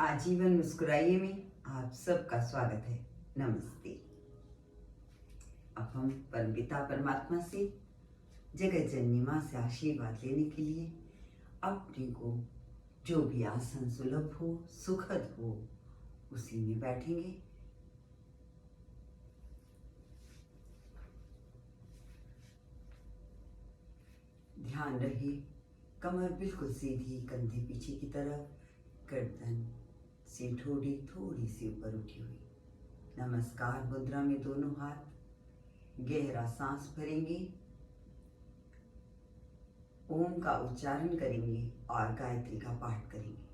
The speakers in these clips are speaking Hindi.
आजीवन मुस्कुराइए में आप सबका स्वागत है। नमस्ते। अब हम परमपिता परमात्मा से, जगत जननी माँ से आशीर्वाद लेने के लिए अपने को जो भी आसन सुलभ हो, सुखद हो, उसी में बैठेंगे। ध्यान रहे कमर बिल्कुल सीधी, कंधे पीछे की तरफ, गर्दन से ठोड़ी थोड़ी सी ऊपर उठी हुई। नमस्कार मुद्रा में दोनों हाथ, गहरा सांस भरेंगे, ओम का उच्चारण करेंगे और गायत्री का पाठ करेंगे।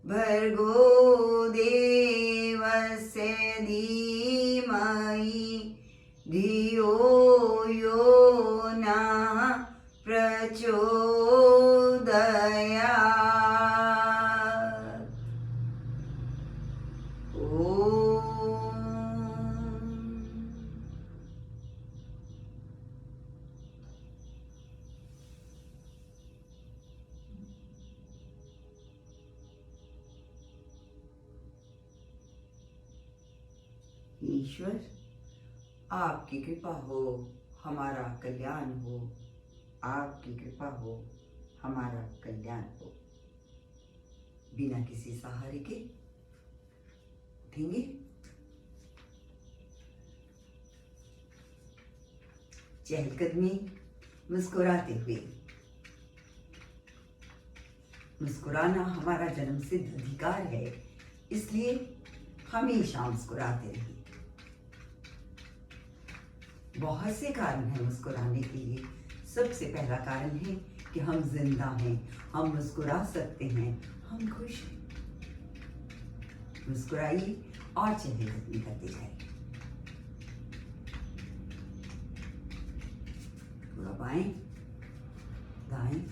भर्गो देवस्य धीमहि धियो यो नः प्रचोदयात्। ईश्वर आपकी कृपा हो, हमारा कल्याण हो। आपकी कृपा हो, हमारा कल्याण हो। बिना किसी सहारे के उठेंगे, चहलकदमी, मुस्कुराते हुए। मुस्कुराना हमारा जन्मसिद्ध अधिकार है, इसलिए हमेशा मुस्कुराते रहिए। बहुत से कारण हैं मुस्कुराने के लिए। सबसे पहला कारण है कि हम जिंदा हैं, हम मुस्कुरा सकते हैं, हम खुश हैं। मुस्कुराइए और चहलकदमी करते जाइए। थोड़ा बाएं, दाएं,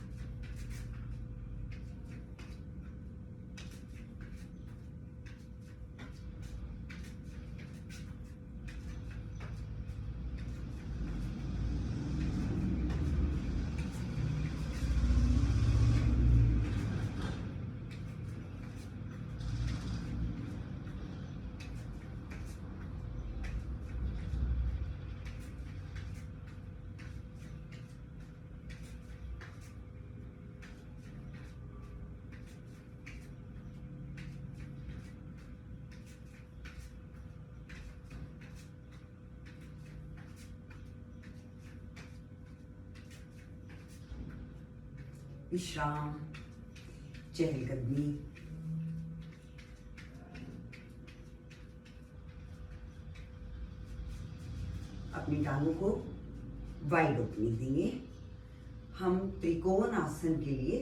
विश्राम, चहलकदमी। अपनी टांगों को वाइड ओपनिंग देंगे। हम त्रिकोण आसन के लिए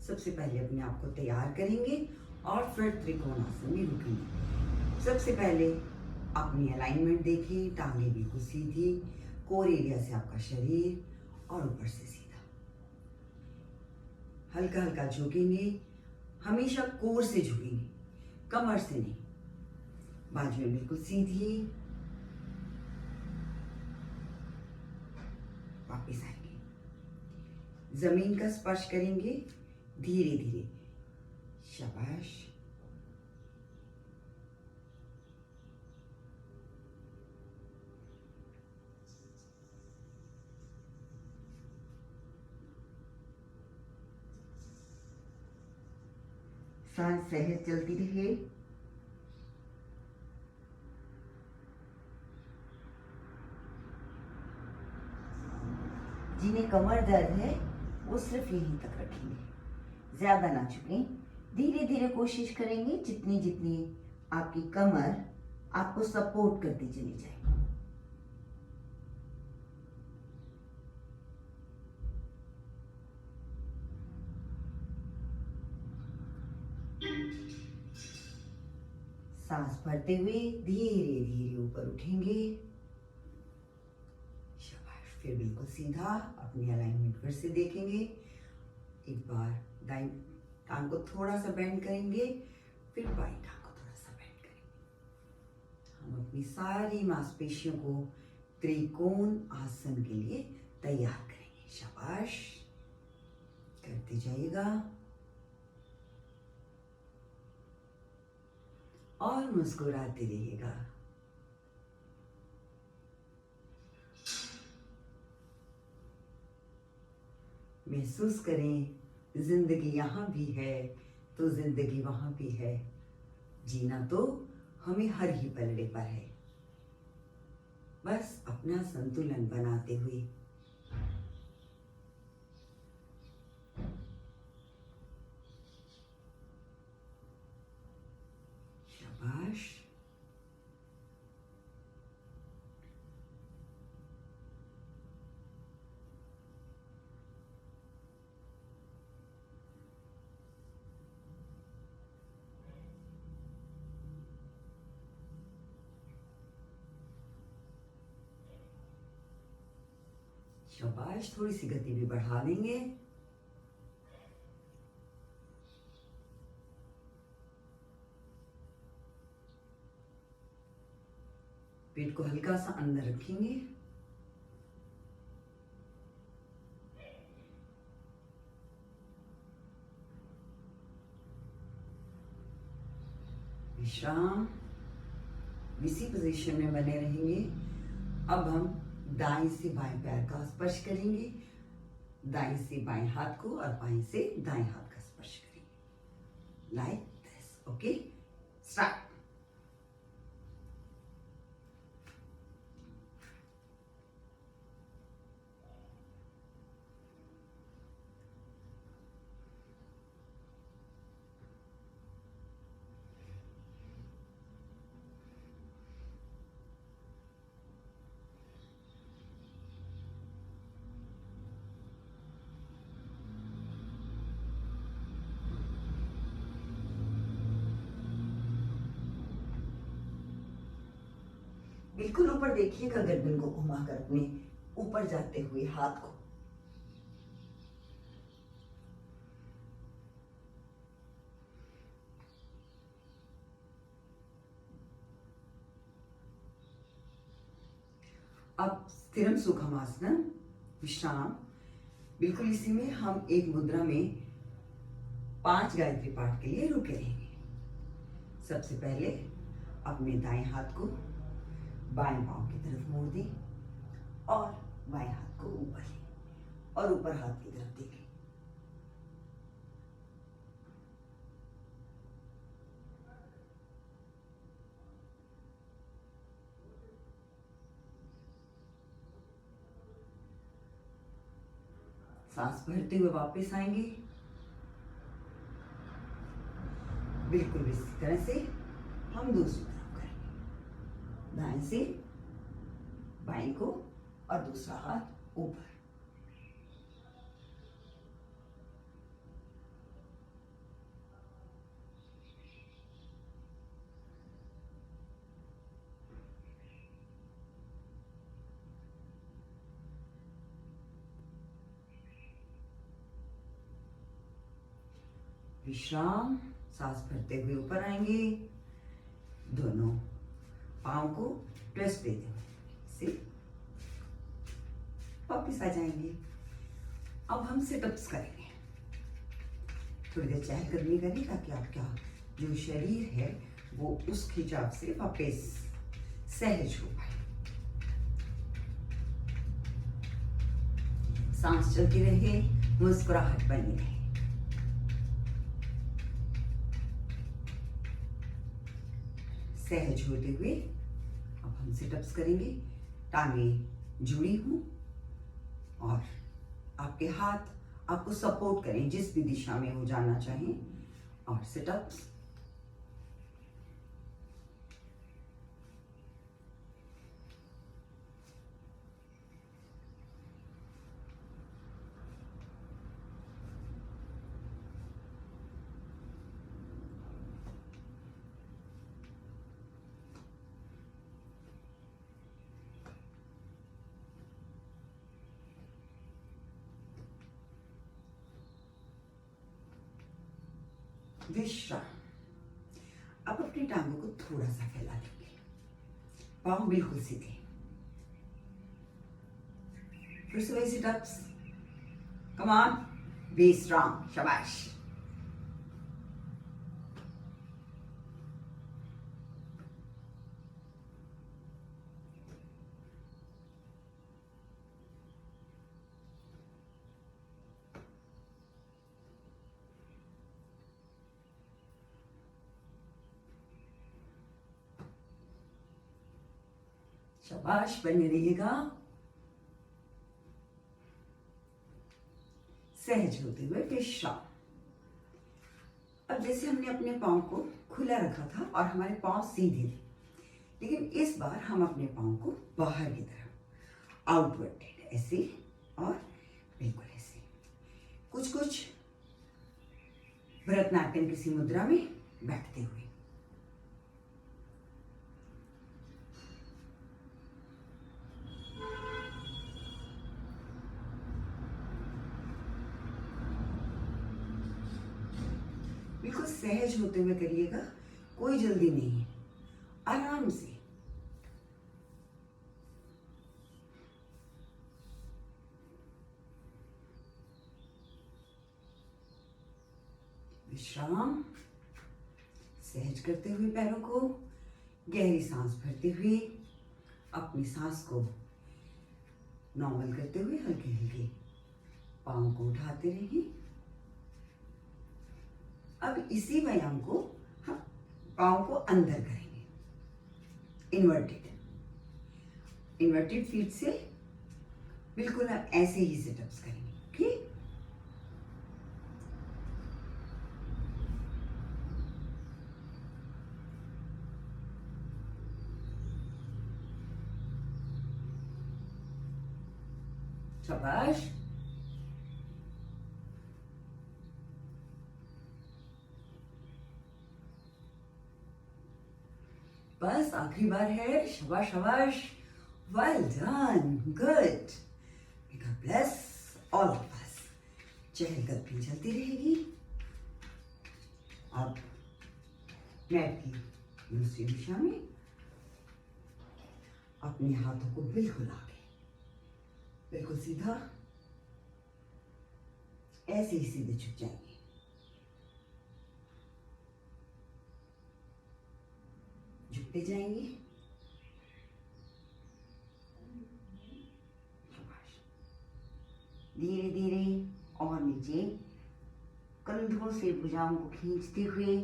सबसे पहले अपने आप को तैयार करेंगे और फिर त्रिकोण आसन में रुकेंगे। सबसे पहले अपनी अलाइनमेंट देखिए, टांगे बिल्कुल सीधी, कोर एरिया से आपका शरीर और ऊपर से सीधा। हल्का हल्का झुकेंगे, हमेशा कोर से झुकेंगे, कमर से नहीं। बाजुएं बिल्कुल सीधी, वापस आएंगे, जमीन का स्पर्श करेंगे धीरे धीरे। शाबाश। सांस सहज चलती रहे। जिन्हें कमर दर्द है वो सिर्फ यहीं तक रखेंगे, ज्यादा ना झुकें। धीरे धीरे कोशिश करेंगे जितनी जितनी आपकी कमर आपको सपोर्ट करती चली जाए। सांस भरते हुए धीरे धीरे ऊपर उठेंगे। शाबाश। फिर बिल्कुल सीधा अपनी अलाइनमेंट फिर से देखेंगे। एक बार दाईं टांग को थोड़ा सा बेंड करेंगे, फिर बाईं टांग को थोड़ा सा बेंड करेंगे। हम अपनी सारी मांसपेशियों को त्रिकोण आसन के लिए तैयार करेंगे। शाबाश। करते जाइएगा और मुस्कुराते रहिएगा। महसूस करें जिंदगी यहाँ भी है तो जिंदगी वहां भी है। जीना तो हमें हर ही पलड़े पर है, बस अपना संतुलन बनाते हुए। शाबाश। शाबाश। थोड़ी सी गति भी बढ़ा लेंगे। पेट को हल्का सा अंदर रखेंगे। विश्राम। इसी पोजीशन में बने रहेंगे। अब हम दाएं से बाएं पैर का स्पर्श करेंगे, दाएं से बाएं हाथ को और बाएं से दाएं हाथ का स्पर्श करेंगे। Like this. Okay, start. बिल्कुल ऊपर देखिएगा, गर्दन को घुमाकर अपने ऊपर जाते हुए हाथ को। अब स्थिरम सुखमासन, विश्राम। बिल्कुल इसी में हम एक मुद्रा में 5 गायत्री पाठ के लिए रुके रहेंगे। सबसे पहले अपने दाएं हाथ को बाएं पांव की तरफ मोड़ दें और बाएं हाथ को ऊपर लें और ऊपर हाथ की तरफ देखें। सांस भरते हुए वापस आएंगे। बिल्कुल इसी तरह से हम दूसरी तरफ करेंगे। दाएं से बाएं को और दूसरा हाथ ऊपर। विश्राम। सांस भरते हुए ऊपर आएंगे, दोनों पांव को ट्विस्ट देते हुए से वापिस आ जाएंगे। अब हम सिटअप्स करेंगे। थोड़ी देर चहलकदमी करें ताकि आपका जो शरीर है वो उस खिंचाव से वापस सहज हो पाए। सांस चलती रहे, मुस्कुराहट बनी रहे। सहज होते हुए अब हम सिटअप्स करेंगे। टांगे जुड़ी हों और आपके हाथ आपको सपोर्ट करें जिस भी दिशा में वो जाना चाहें। और सिटअप्स। विश्राम। अब अपनी टांगों को थोड़ा सा फैला देंगे, पाँव बिल्कुल सीधे। फिर से वही sit-ups. Come on, B strong, शाबाश। शाबाश, बने रहिएगा। सहज होते हुए विश्राम। अब जैसे हमने अपने पाँव को खुला रखा था और हमारे पाँव सीधे थे, लेकिन इस बार हम अपने पाँव को बाहर की तरफ आउटवर्ड ऐसे और बिल्कुल ऐसे, कुछ कुछ भरतनाट्यम किसी मुद्रा में बैठते हुए। बिल्कुल सहज होते हुए करिएगा, कोई जल्दी नहीं है, आराम से। विश्राम। सहज करते हुए पैरों को, गहरी सांस भरते हुए अपनी सांस को नॉर्मल करते हुए हल्के हल्के पाँव को उठाते रहिए। अब इसी व्यायाम को हम पाँव को अंदर करेंगे, इन्वर्टेड फीट से बिल्कुल हम ऐसे ही सिटअप्स करेंगे। ठीक, शाबाश। बस आखिरी बार है, शाबाश शाबाश, well done, good. God bless all of us. चहलकदमी चलती रहेगी। अब मैट की दूसरी दिशा में अपने हाथों को बिल्कुल आगे, बिल्कुल सीधा, ऐसे ही सीधे झुक जाएंगे। झुकते जाएंगे। धीरे धीरे और नीचे, कंधों से भुजाओं को खींचते हुए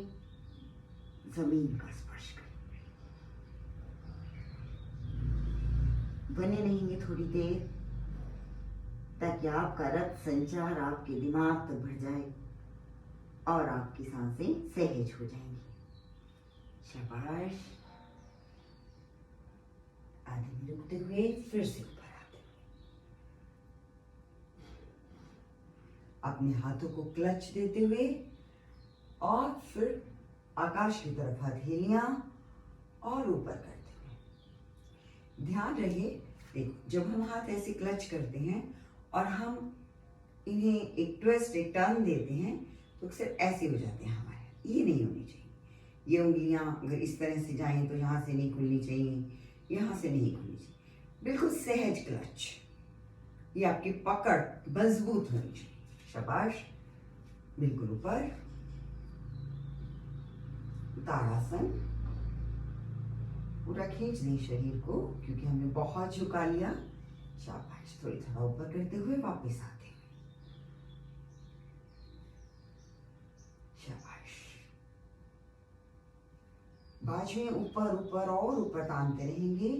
जमीन का स्पर्श करें। बने रहेंगे थोड़ी देर, ताकि आपका रक्त संचार आपके दिमाग तक बढ़ जाए और आपकी सांसें सहज हो जाएंगी। शाबाश। आधे में रुकते हुए फिर से ऊपर आते हुए अपने हाथों को क्लच देते हुए और फिर आकाश की तरफ हथेलियां और ऊपर करते हुए। ध्यान रहे, देखो जब हम हाथ ऐसे क्लच करते हैं और हम इन्हें एक ट्विस्ट, एक टर्न देते हैं, तो अक्सर ऐसे हो जाते हैं हमारे। ये नहीं होनी चाहिए। ये उंगलियां अगर इस तरह से जाएं तो यहाँ से नहीं खुलनी चाहिए, यहाँ से नहीं खुलनी चाहिए। बिल्कुल सहज क्लच। ये आपकी पकड़ मजबूत होनी चाहिए। शाबाश। बिल्कुल ऊपर, ताड़ासन। पूरा खींच दें शरीर को, क्योंकि हमने बहुत झुका लिया। शाबाश। थोड़ी थोड़ा ऊपर करते हुए वापस आते हैं। शाबाश। बाजुएं ऊपर ऊपर और ऊपर तानते रहेंगे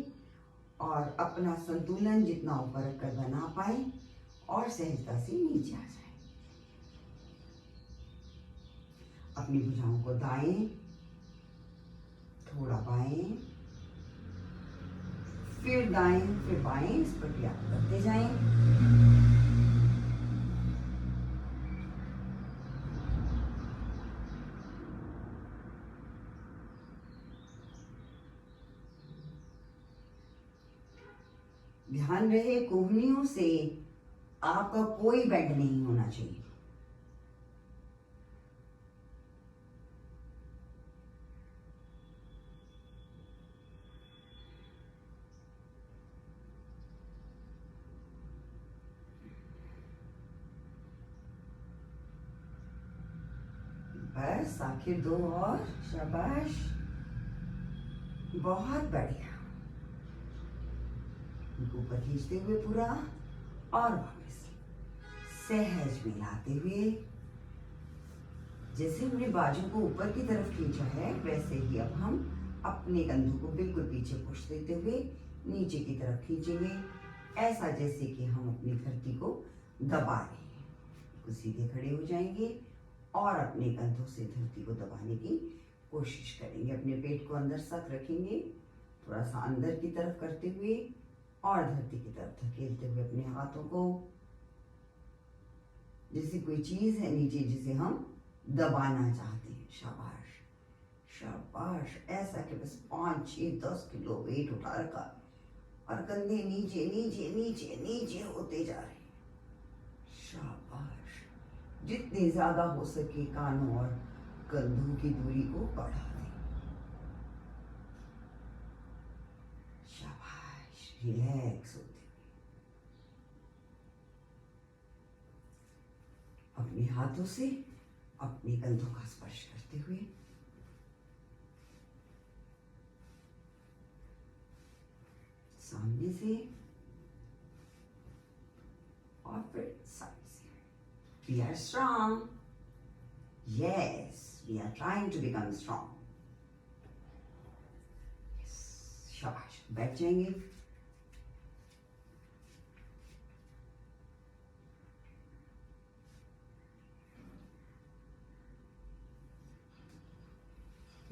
और अपना संतुलन जितना ऊपर रखकर बना पाए और सहजता से नीचे आ जाए। अपनी भुजाओं को दाएं, थोड़ा बाएं, फिर दाएं, फिर बाएं, इस प्रक्रिया को करते जाएं। ध्यान रहे, कोहनियों से आपका कोई बेंड नहीं होना चाहिए। बस आखिर 2 और, शाबाश, बहुत बढ़िया। उनको ऊपर खींचते हुए पूरा और वापस सहज मिलाते हुए। जैसे हमने बाजू को ऊपर की तरफ खींचा है वैसे ही अब हम अपने कंधों को बिल्कुल पीछे पुश देते हुए नीचे की तरफ खींचेंगे, ऐसा जैसे कि हम अपनी धरती को दबा रहे हैं। तो सीधे खड़े हो जाएंगे और अपने कंधों से धरती को दबाने की कोशिश करेंगे। अपने पेट को अंदर सक रखेंगे, थोड़ा सा अंदर की तरफ करते हुए और धरती की तरफ धकेलते हुए अपने हाथों को, जैसे कोई चीज है नीचे जिसे हम दबाना चाहते हैं। शाबाश शाबाश, ऐसा कि बस 5, 6, 10 किलो वेट उठा रखा और कंधे नीचे नीचे नीचे नीचे होते जा रहे हैं। शाबाश, जितनी ज्यादा हो सके कानों और कंधों की दूरी को बढ़ा दें। शाबाश, रिलैक्स होते हुए अपने हाथों से अपने कंधों का स्पर्श करते हुए सामने से और फिर साइड से। We are strong. Yes, we are trying to become strong. Yes, शाबाश, बैठ जाएंगे।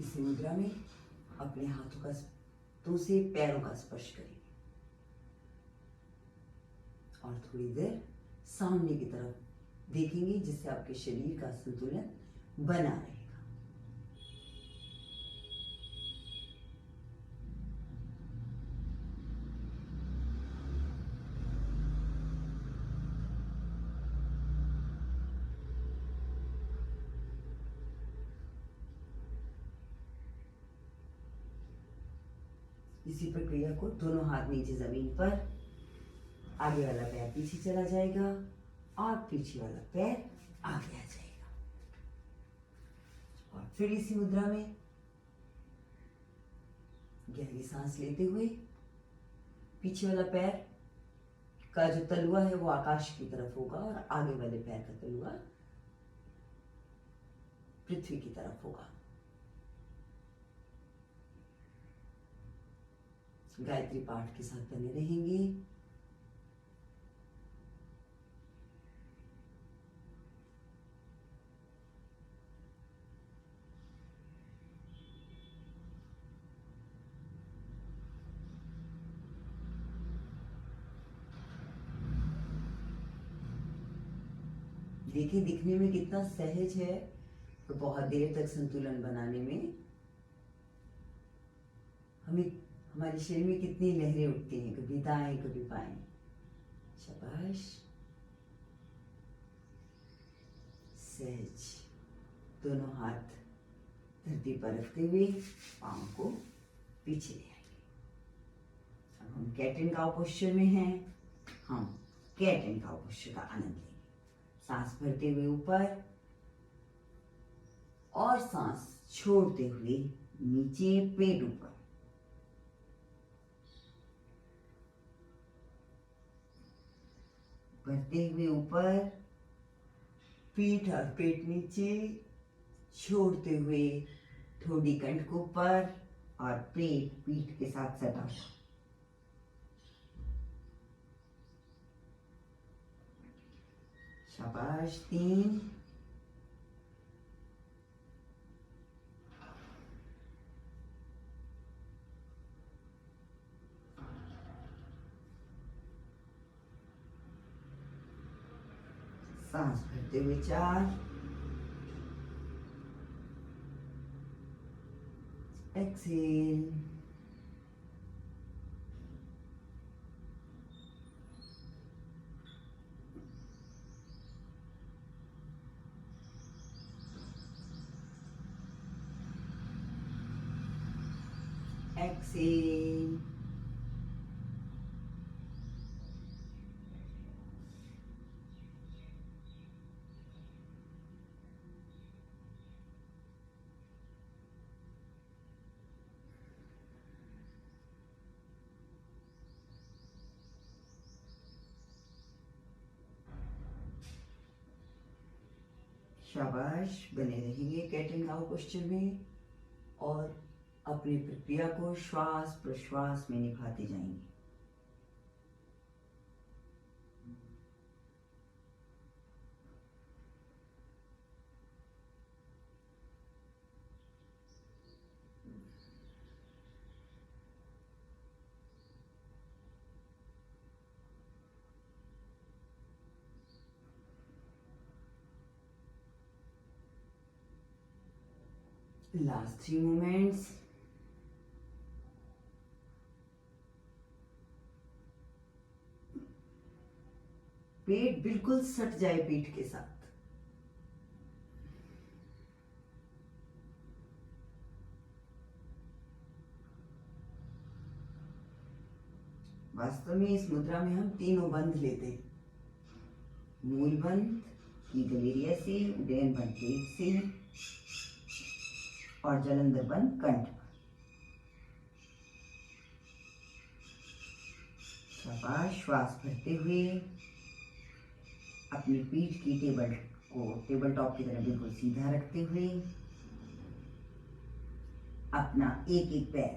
इसी मुद्रा में अपने हाथों से पैरों का स्पर्श करेंगे और थोड़ी देर सामने की तरफ देखेंगे, जिससे आपके शरीर का संतुलन बना रहेगा। इसी प्रक्रिया को दोनों हाथ नीचे जमीन पर, आगे वाला पैर पीछे चला जाएगा और पीछे वाला पैर आगे आ जाएगा। और फिर इसी मुद्रा में गहरी सांस लेते हुए पीछे वाला पैर का जो तलुआ है वो आकाश की तरफ होगा और आगे वाले पैर का तलुआ पृथ्वी की तरफ होगा। गायत्री पाठ के साथ बने रहेंगे। देखिए दिखने में कितना सहज है, तो बहुत देर तक संतुलन बनाने में हमें हमारे शरीर में कितनी लहरें उठती हैं, कभी दाएं कभी बाएं। शाबाश, सहज दोनों हाथ धरती पर रखते हुए पांव को पीछे ले आएंगे। अब हम कैट एंड काउ पोस्चर में हैं। हम कैट एंड काउ पोस्चर का आनंद लेंगे। सांस भरते हुए ऊपर और सांस छोड़ते हुए नीचे, पेट ऊपर। भरते हुए ऊपर, पीठ और पेट नीचे, छोड़ते हुए ठोड़ी कंठ को ऊपर और पेट पीठ के साथ सटा हुआ। शाबाश, 3, सांस भरते हुए 4, एक्सेल, एक्सेल, शाबाश, बने रहेंगे कैट एंड काउ पोस्चर में और अपनी प्रक्रिया को श्वास प्रश्वास में निभाते जाएंगे। Last 3 moments. पेट बिल्कुल सट जाए पीठ के साथ। वास्तव में इस मुद्रा में हम तीनों बंध लेते हैं, मूल बंध ईगल एरिया से, उड्डयन बंध पेट से और जलंधर बंध कंठ पर। शाबाश, श्वास भरते हुए अपनी पीठ की टेबल टॉप की तरह बिल्कुल सीधा रखते हुए अपना एक एक पैर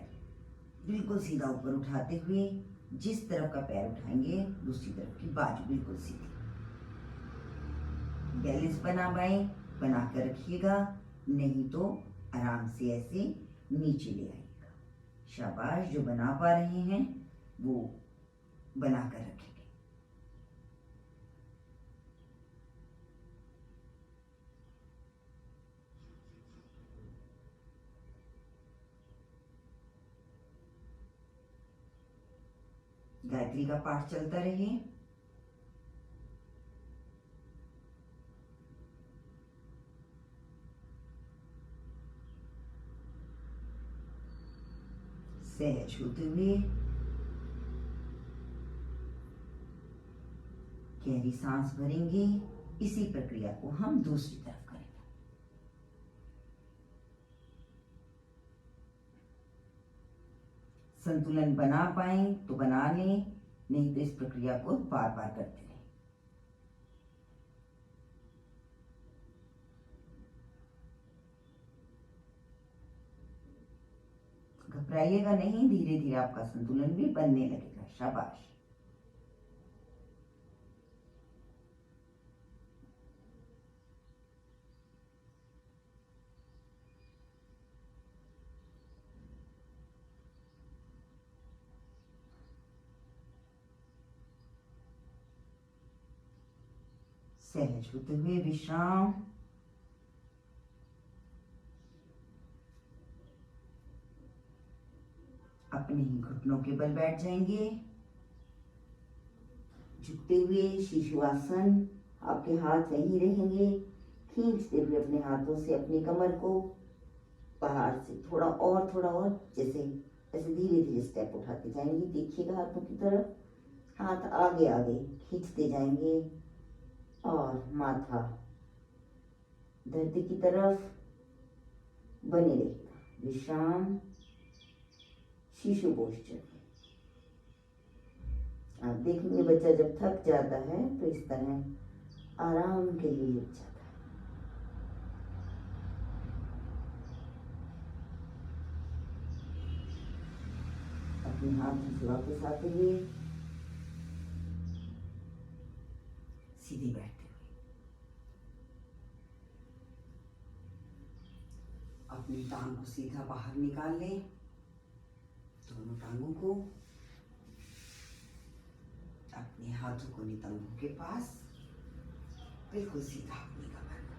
बिल्कुल सीधा ऊपर उठाते हुए, जिस तरफ का पैर उठाएंगे दूसरी तरफ की बाजू बिल्कुल सीधी। बैलेंस बना कर रखिएगा, नहीं तो आराम से ऐसे नीचे ले आइएगा। शाबाश, जो बना पा रहे हैं वो बना कर रखेंगे। गायत्री का पाठ चलता रहे। सहज होते हुए गहरी सांस भरेंगे। इसी प्रक्रिया को हम दूसरी तरफ करेंगे। संतुलन बना पाए तो बना लें, नहीं तो इस प्रक्रिया को बार बार करते रहें। घबराइएगा नहीं, धीरे धीरे आपका संतुलन भी बनने लगेगा। शाबाश। सहज होते हुए विश्राम। अपने ही घुटनों के बल बैठ जाएंगे। झुकते हुए शिशु आसन, आपके हाथ वहीं रहेंगे। खींचते हुए अपने हाथों से अपनी कमर को बाहर से थोड़ा और जैसे ऐसे धीरे धीरे स्टेप उठाते जाएंगे। देखिएगा हाथों की तरफ, हाथ आगे आगे खींचते जाएंगे और माथा धरती की तरफ बने रहेगा। विश्राम, शिशु पोस्चर। आप देखेंगे बच्चा जब थक जाता है तो इस तरह आराम के लिए लेट जाता है। अपने हाथ से वापस आते हुए सीधे बैठते हुए अपनी टांग को सीधा बाहर निकाल लें। दोनों टांगों को अपने हाथों को नितंबों के पास बिल्कुल सीधा अपनी कमर को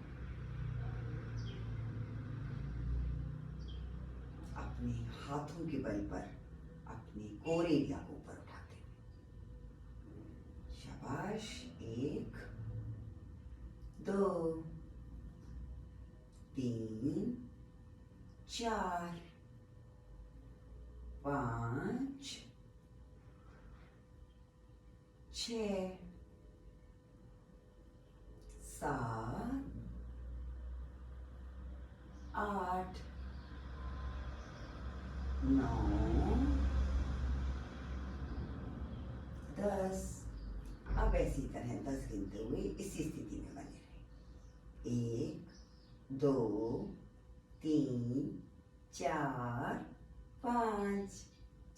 अपने हाथों के बल पर अपने कोर एरिया को ऊपर उठाते हुए। शाबाश। 1 2 3 4 5 6 7 8 9 10। अब ऐसी तरह 10 गिनते हुए इसी स्थिति में बने रहे। 1 2 3 4 5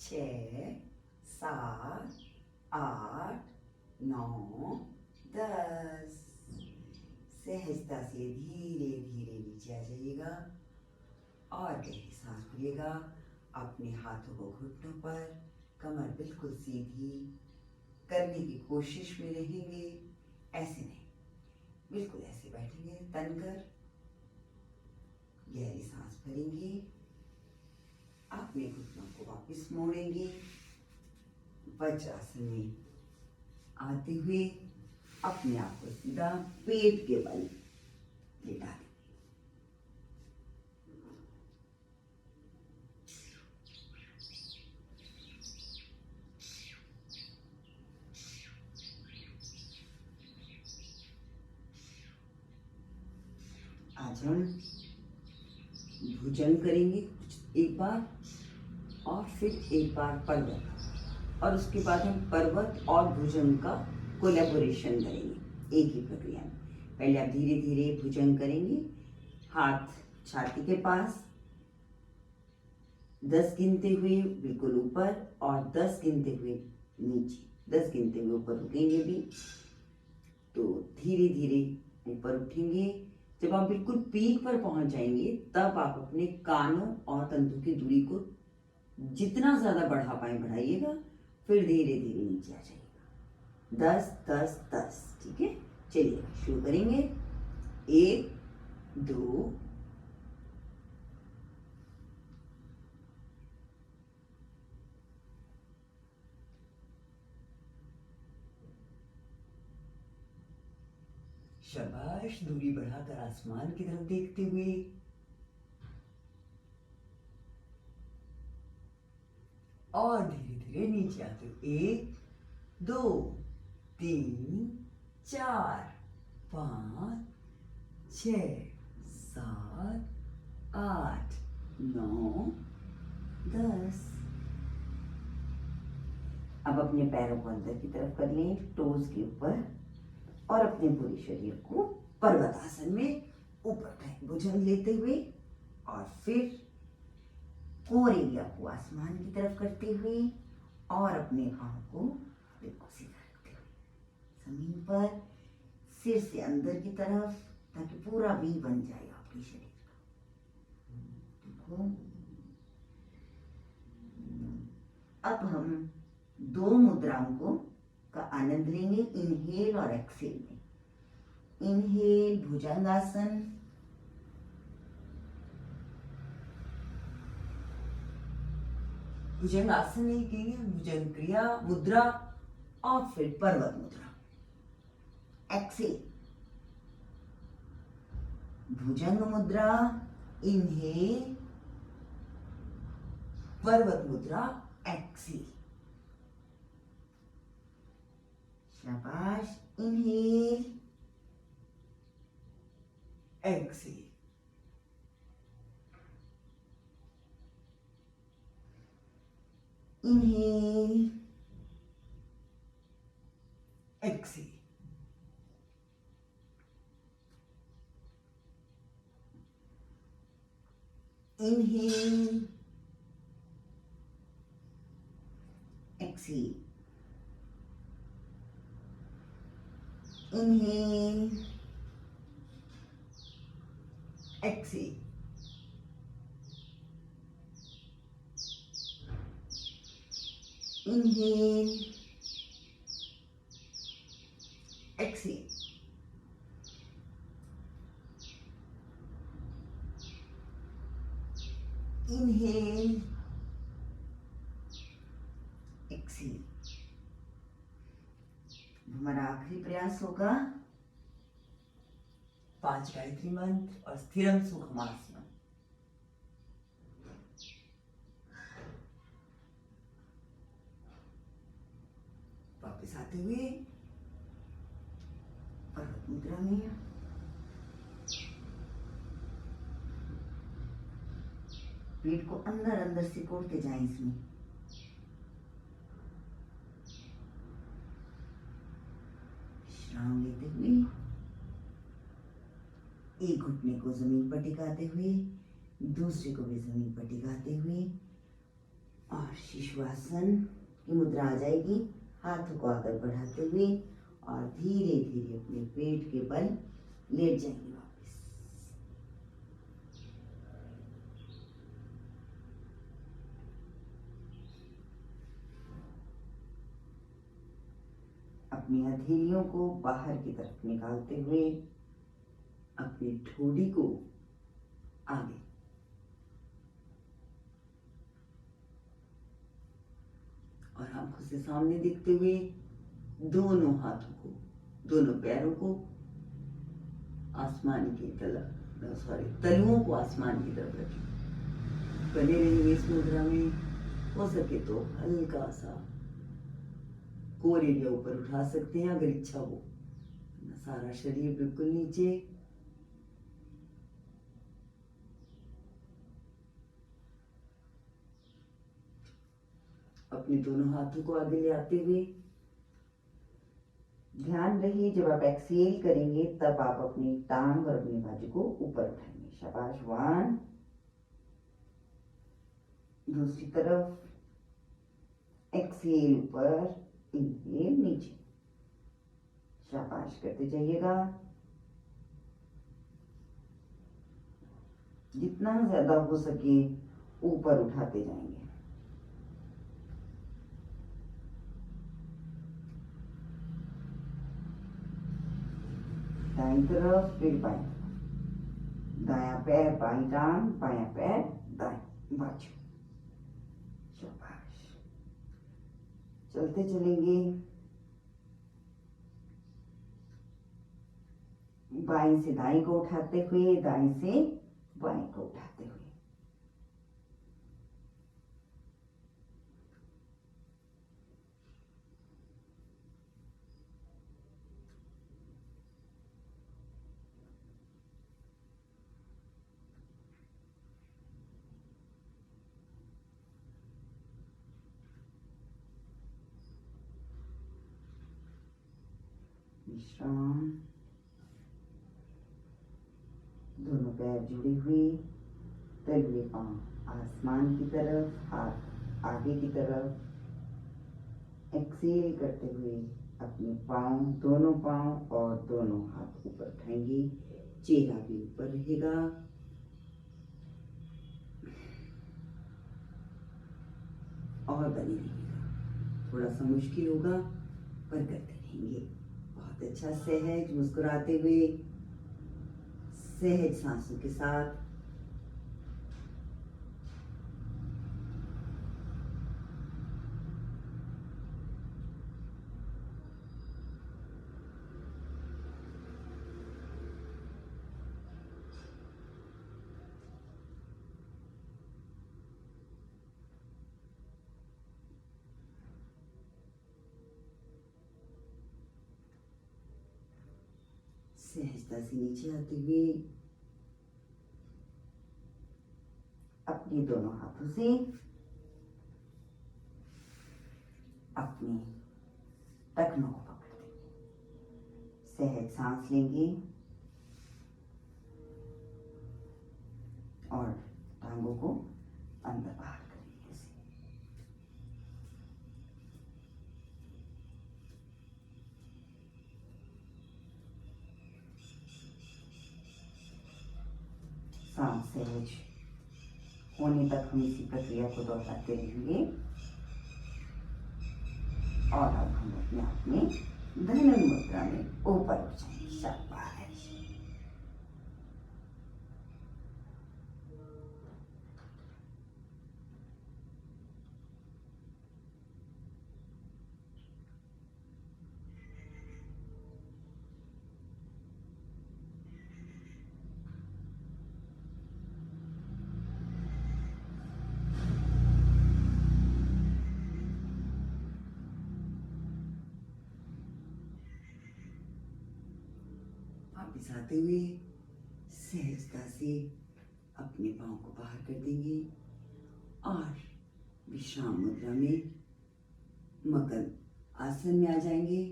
6 7 8 9 10। सहजता से धीरे धीरे नीचे आ जाइएगा और गहरी सांस भरिएगा। अपने हाथों को घुटनों पर, कमर बिल्कुल सीधी करने की कोशिश में रहेंगे। ऐसे नहीं, बिल्कुल ऐसे बैठेंगे तन कर, गहरी सांस भरेंगे, अपने घुटनों को वापस मोड़ेंगे। वज्रासन में आते हुए अपने आप को सीधा पेट के बल लेटा दें। आज हम भुजंग करेंगे एक बार और फिर एक बार पर्वत, और उसके बाद हम पर्वत और भुजंग का कोलैबोरेशन करेंगे एक ही प्रक्रिया में। पहले आप धीरे धीरे भुजंग करेंगे, हाथ छाती के पास, 10 गिनते हुए बिल्कुल ऊपर और 10 गिनते हुए नीचे। 10 गिनते हुए ऊपर रुकेंगे भी, तो धीरे धीरे ऊपर उठेंगे। जब आप बिल्कुल पीक पर पहुंच जाएंगे तब आप अपने कानों और तंतु की दूरी को जितना ज्यादा बढ़ा पाए बढ़ाइएगा, फिर धीरे धीरे नीचे आ जाइएगा। 10 10 10। ठीक है, चलिए शुरू करेंगे। 1 2 शाबाश, दूरी बढ़ाकर आसमान की तरफ देखते हुए। और धीरे धीरे नीचे आते हुए। 1 2 3 4 5 6 7 8 9 10। अब अपने पैरों को अंदर की तरफ कर लें, टोज के ऊपर, और अपने पूरे शरीर को पर्वतासन में ऊपर उठाएं भुजंग लेते हुए, और फिर कोर एरिया को आसमान की तरफ करते हुए और अपने पाँव को बिल्कुल सीधा रखते हुए जमीन पर, सिर से अंदर की तरफ, ताकि पूरा वी बन जाए आपके शरीर का। देखो, अब हम 2 मुद्राओं का आनंद लेंगे, इनहेल और एक्सेल में। इनहेल भुजंगासन, भुजंगासन नहीं कहेंगे, भुजंग क्रिया मुद्रा, और फिर पर्वत मुद्रा। एक्सेल भुजंग मुद्रा, इनहेल पर्वत मुद्रा, एक्सेल। शाबाश, inhale exhale. Inhale exhale. Inhale exhale. Inhale, exhale. Inhale, exhale. Inhale, exhale. हमारा आखिरी प्रयास होगा 5 गायत्री मंत्र और स्थिरम सुखमासन। वापस आते हुए पर्वत मुद्रा में पेट को अंदर अंदर सिकोड़ते जाएं इसमें। विश्राम लेते हुए एक घुटने को जमीन पर टिकाते हुए दूसरे को भी जमीन पर टिकाते हुए और शिशुआसन की मुद्रा आ जाएगी। हाथों को आगे बढ़ाते हुए और धीरे धीरे अपने पेट के बल लेट जाएंगे वापस। अपनी हथेलियों को बाहर की तरफ निकालते हुए अपनी ठोड़ी को आगे और आंखों से सामने देखते हुए दोनों हाथों को, दोनों पैरों को आसमान की तरफ, तलुओं को आसमान की तरफ रखें। बने रहेंगे इस मुद्रा में। हो सके तो हल्का सा कोर एरिया ऊपर उठा सकते हैं अगर इच्छा हो। सारा शरीर बिल्कुल नीचे। अपने दोनों हाथों को आगे ले आते हुए ध्यान रहे जब आप एक्सहेल करेंगे तब आप अपनी टांग और अपनी बाजू को ऊपर उठाएंगे। शाबाश। 1, दूसरी तरफ एक्सहेल ऊपर, इनहेल नीचे। शाबाश, करते जाइएगा। जितना ज्यादा हो सके ऊपर उठाते जाएंगे। दाईं तरफ फिर बाईं तरफ, दायां पैर बाईं टांग, बायां पैर दाईं बाजू। शाबाश, चलते चलेंगे। बाईं से दाईं को उठाते हुए, दाईं से बाईं को उठाते हुए। विश्राम। दोनों पैर जुड़े हुए, तलवे पांव आसमान की तरफ, हाथ आगे की तरफ। एक्सेल करते हुए अपने पांव, दोनों पांव और दोनों हाथ ऊपर उठाएंगे। चेहरा भी ऊपर रहेगा। और बने रहिएगा। थोड़ा सा मुश्किल होगा पर करते रहेंगे। बहुत अच्छा। सहज मुस्कुराते हुए, सहज सांसों के साथ सहजता से नीचे आते हुए अपने दोनों हाथों से अपने टखनों को पकड़ देंगे। सहज सांस लेंगे और टांगों को अंदर बाहर करेंगे। सांस सहज होने तक हम इसी प्रक्रिया को दोहराते रहेंगे। और अब हम अपने आप में धनु मुद्रा में ऊपर उठ जाएंगे। शाबाश। वापिस आते हुए सहजता से अपने पाँव को बाहर कर देंगे और विश्राम मुद्रा में मकर आसन में आ जाएंगे।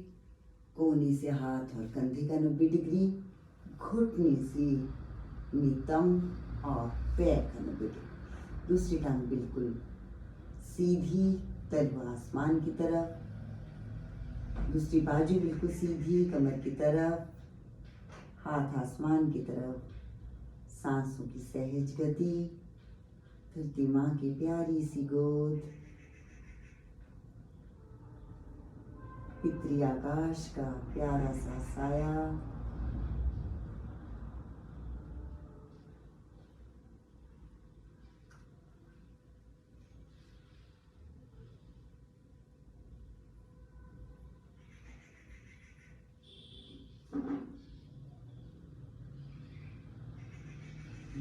कोने से हाथ और कंधे का 90 डिग्री घुटने से नितंब और पैर का नबेड़े। दूसरी टांग बिल्कुल सीधी, तलवा आसमान की तरफ। दूसरी बाजू बिल्कुल सीधी, कमर की तरफ, हाथ आसमान की तरफ। सांसों की सहज गति, धरती माँ की प्यारी सी गोद, पितरी आकाश का प्यारा सा साया।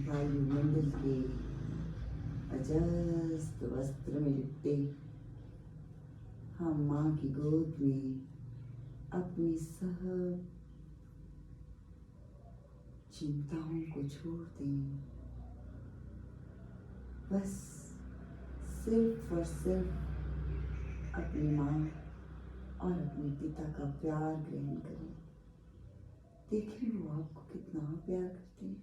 वायुमंडल के अजस्त वस्त्र में लिपटे हम माँ की गोद में अपनी सब चिंताओं को छोड़ दें। बस सिर्फ और सिर्फ अपनी माँ और अपने पिता का प्यार ग्रहण करें। देखें वो आपको कितना प्यार करते हैं।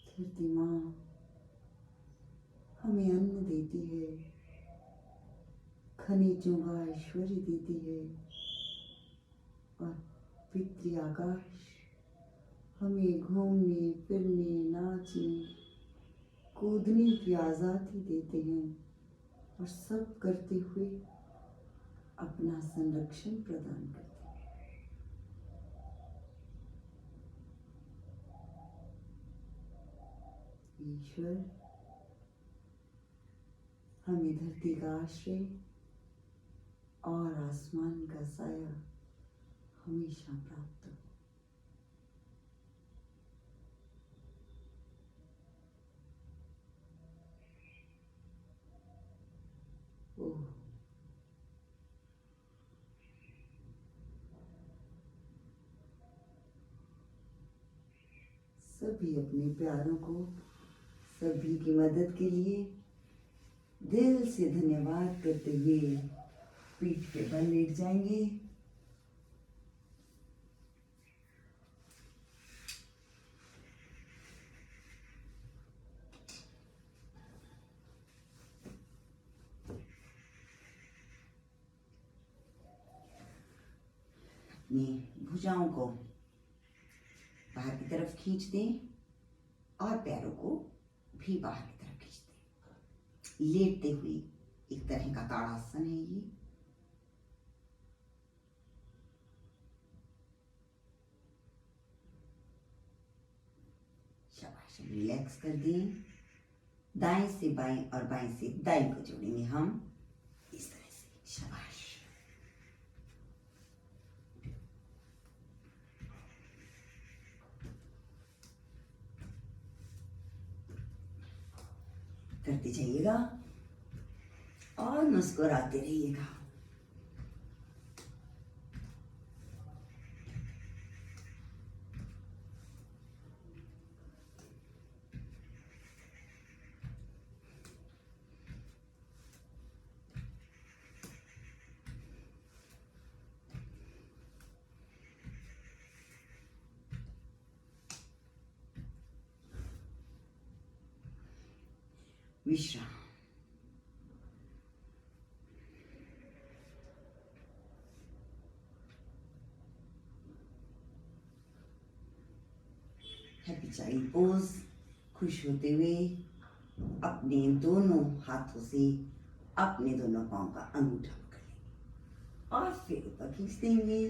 धरती माँ हमें अन्न देती है, खनिजों का ऐश्वर्य देती है, और पितृ आकाश हमें घूमने फिरने, नाचने, कूदने की आज़ादी देते हैं, और सब करते हुए अपना संरक्षण प्रदान करते हैं। ईश्वर हमें धरती का आश्रय और आसमान का साया हमेशा प्राप्त हो। ओह, सभी अपने प्यारों को सभी की मदद के लिए दिल से धन्यवाद करते हुए पीठ पे बल लेट जाएंगे। अपनी भुजाओं को बाहर की तरफ खींच दें और पैरों को भी बाहर की तरफ खींच दें। लेटते हुए एक तरह का ताड़ासन है ये। शाबाश, रिलैक्स कर दें। दाएं से बाएं और बाएं से दाएं को जोड़ेंगे हम इस तरह से। शाबाश। करते जाइएगा और मुस्कुराते रहिएगा। विश्राम। Happy child pose. खुश होते हुए अपने दोनों हाथों से अपने दोनों पांव का अंगूठा पकड़ लेंगे और फिर ऊपर खींच देंगे।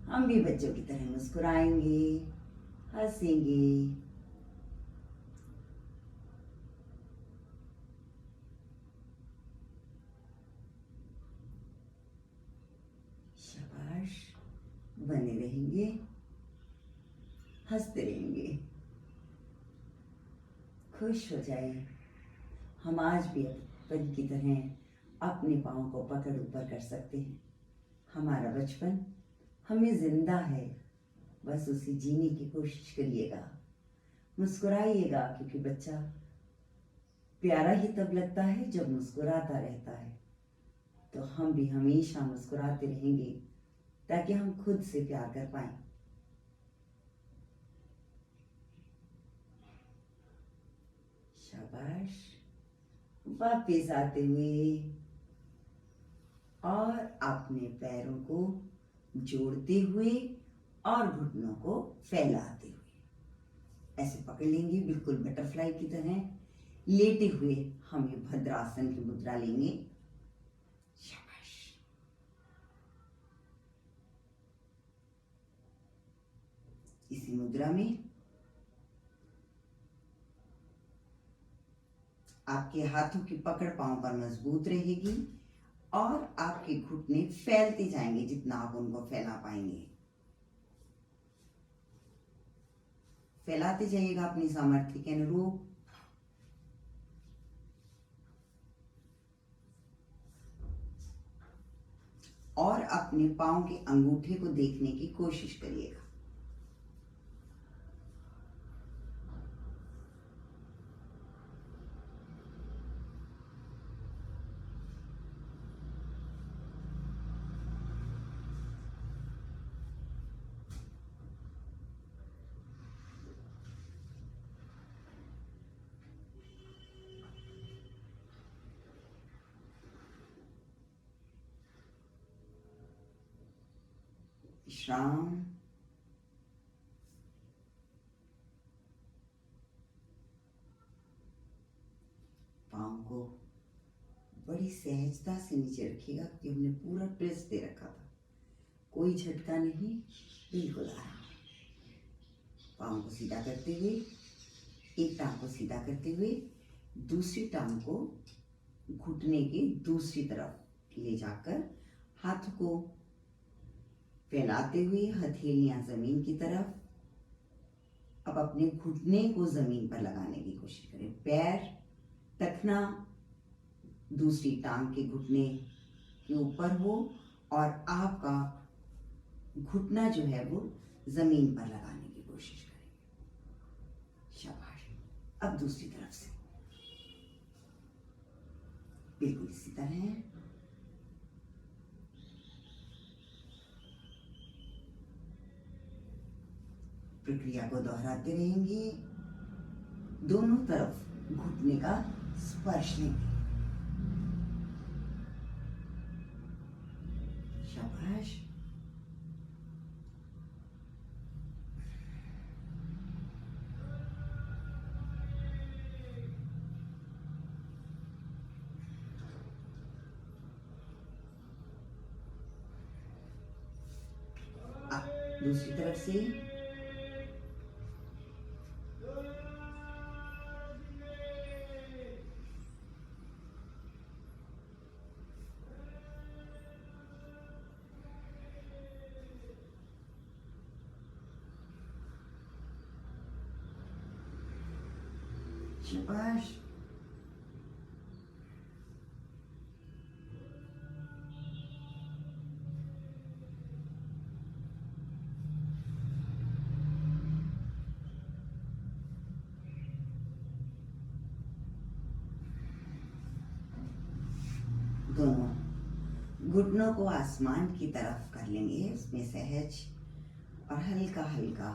हम भी बच्चों की तरह मुस्कुराएंगे, हंसेंगे। शाबाश, बने रहेंगे, हंसते रहेंगे। खुश हो जाए। हम आज भी बचपन की तरह अपने पाँव को पकड़ ऊपर कर सकते हैं। हमारा बचपन हमें जिंदा है, बस उसे जीने की कोशिश करिएगा। मुस्कुराइएगा, क्योंकि बच्चा प्यारा ही तब लगता है जब मुस्कुराता रहता है। तो हम भी हमेशा मुस्कुराते रहेंगे ताकि हम खुद से प्यार कर पाए। शाबाश। वापस आते हुए और अपने पैरों को जोड़ते हुए और घुटनों को फैलाते हुए ऐसे पकड़ लेंगे, बिल्कुल बटरफ्लाई की तरह। लेटे हुए हम ये भद्रासन की मुद्रा लेंगे। शाबाश। इसी मुद्रा में आपके हाथों की पकड़ पांव पर मजबूत रहेगी और आपके घुटने फैलते जाएंगे जितना आप उनको फैला पाएंगे। फैलाते जाइएगा अपनी सामर्थ्य के अनुरूप। और अपने पांव के अंगूठे को देखने की कोशिश करिएगा। विश्राम। पांव को बड़ी सहजता से नीचे रखिएगा क्योंकि हमने पूरा ट्विस्ट दे रखा था। कोई झटका नहीं, बिल्कुल आराम। पांव को सीधा करते हुए, एक टांग को सीधा करते हुए दूसरी टांग को घुटने के दूसरी तरफ ले जाकर हाथ को फैलाते हुए हथेलियां जमीन की तरफ। अब अपने घुटने को जमीन पर लगाने की कोशिश करें। पैर टखना दूसरी टांग के घुटने के ऊपर हो और आपका घुटना जो है वो जमीन पर लगाने की कोशिश करें। शाबाश। अब दूसरी तरफ से बिल्कुल इसी तरह। प्रक्रिया को दोहराते रहेंगे। दोनों तरफ घुटने का स्पर्श लेंगे। शाबाश। दूसरी तरफ से शाबाश। दोनों घुटनों को आसमान की तरफ कर लेंगे। उसमें सहज और हल्का हल्का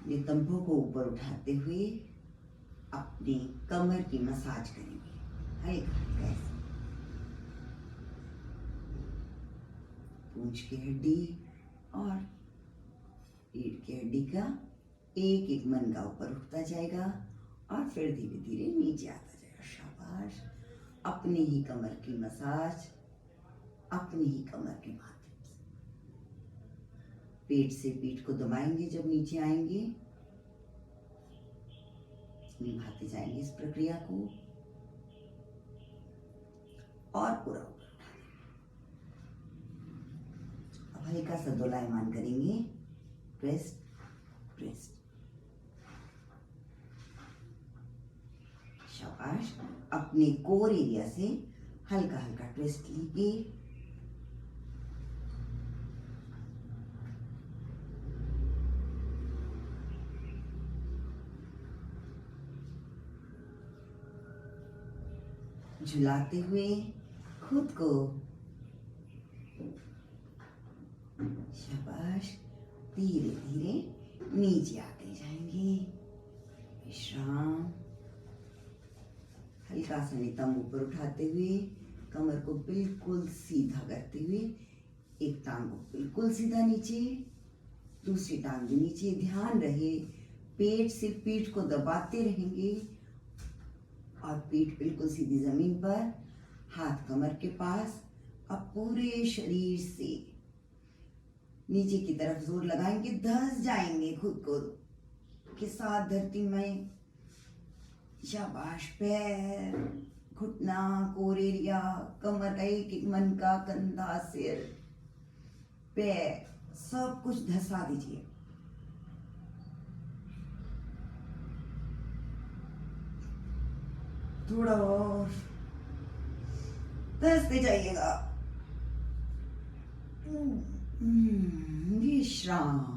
नितंबों को ऊपर उठाते हुए अपनी कमर की मसाज करेंगे। हल्का हल्का ऐसे पूंछ की हड्डी और रीढ़ की हड्डी का एक एक मनका ऊपर उठता जाएगा और फिर धीरे धीरे नीचे आता जाएगा। शाबाश। अपनी ही कमर की मसाज अपनी ही कमर के माध्यम से पेट से पीठ को दबाएंगे। जब नीचे आएंगे निभाते जाएंगे इस प्रक्रिया को और पूरा ऊपर उठाएंगे। अब हल्का सा दोलायमान करेंगे। Twist twist. शाबाश। अपने कोर एरिया से हल्का हल्का ट्विस्ट लीजिए। झुलाते हुए खुद को। शाबाश। धीरे धीरे नीचे आते जाएंगे। विश्राम। हल्का सा नितंब ऊपर उठाते हुए कमर को बिल्कुल सीधा करते हुए एक टांग को बिल्कुल सीधा नीचे, दूसरी टांग भी नीचे। ध्यान रहे पेट से पीठ को दबाते रहेंगे और पीठ बिल्कुल सीधी जमीन पर, हाथ कमर के पास। अब पूरे शरीर से नीचे की तरफ जोर लगाएंगे, धंस जाएंगे खुद को के साथ धरती में। शाबाश। पैर, घुटना, कोर एरिया, कमर का एक एक मन का, कंधा, सिर, पैर, सब कुछ धंसा दीजिए। थोड़ा और धंसते जाइएगा। विश्राम।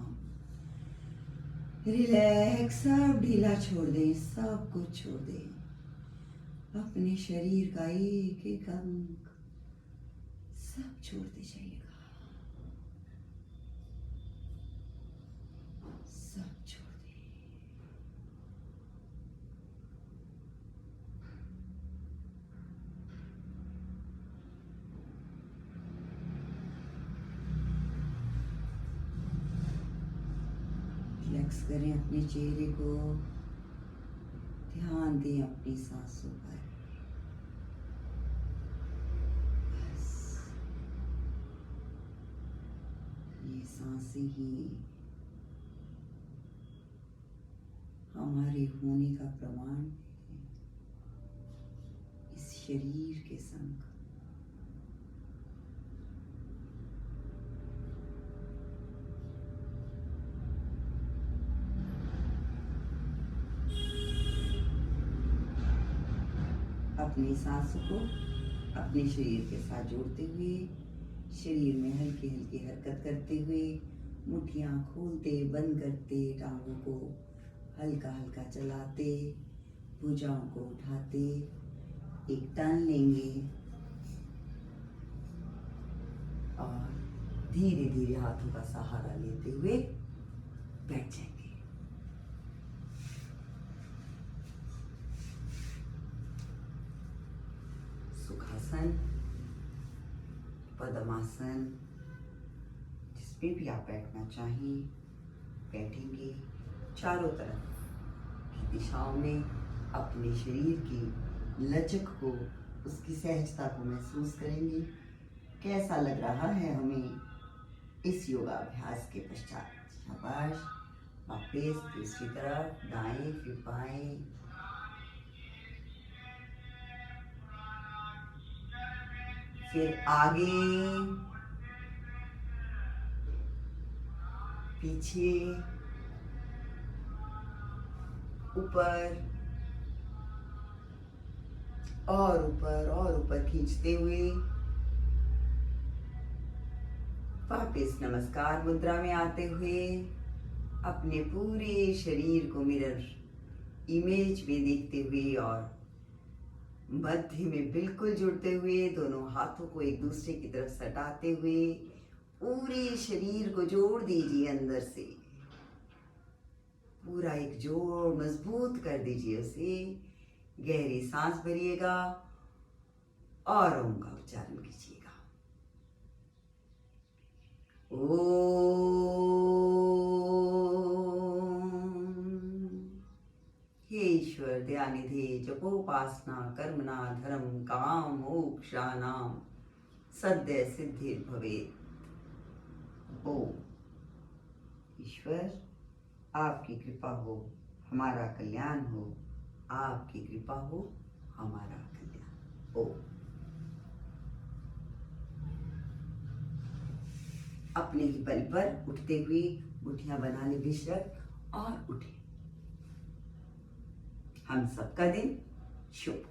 रिलैक्स। सब ढीला छोड़ दें, सब कुछ छोड़ दें। अपने शरीर का एक एक अंग सब छोड़ते जाइएगा, सब छोड़ दें। रिलैक्स करें अपने चेहरे को। ध्यान दें अपनी सांसों पर। बस ये सांसें ही हमारे होने का प्रमाण है इस शरीर के संग। अपनी सांसों को अपने शरीर के साथ जोड़ते हुए, शरीर में हल्की हल्की हरकत करते हुए, मुट्ठियां खोलते बंद करते, टांगों को हल्का हल्का चलाते, भुजाओं को उठाते, एक टर्न लेंगे और धीरे धीरे हाथों का सहारा लेते हुए बैठ जाएंगे। सुखासन, पद्मासन, जिसमें भी आप बैठना चाहें बैठेंगे। चारों तरफ की दिशाओं में अपने शरीर की लचक को, उसकी सहजता को महसूस करेंगे। कैसा लग रहा है हमें इस योगाभ्यास के पश्चात। शाबाश। वापस दूसरी तरफ, दाएं फिर बाएं। फिर आगे, पीछे, ऊपर और ऊपर और ऊपर खींचते हुए वापस नमस्कार मुद्रा में आते हुए अपने पूरे शरीर को मिरर इमेज में देखते हुए और मध्य में बिल्कुल जुड़ते हुए, दोनों हाथों को एक दूसरे की तरफ सटाते हुए पूरे शरीर को जोड़ दीजिए। अंदर से पूरा एक जोड़ मजबूत कर दीजिए उसे। गहरी सांस भरिएगा और ओम का उच्चारण कीजिएगा। हे ईश्वर दयानिधे, जपोपासना कर्मणा धर्म काम मोक्षानाम सद्य सिद्धि भवेत्। ओम। ईश्वर आपकी कृपा हो, हमारा कल्याण हो। आपकी कृपा हो, हमारा कल्याण। ओम। अपने ही बल पर उठते हुए मुट्ठियां बना ले विश्रक और उठे। हम सबका दिन शुभ।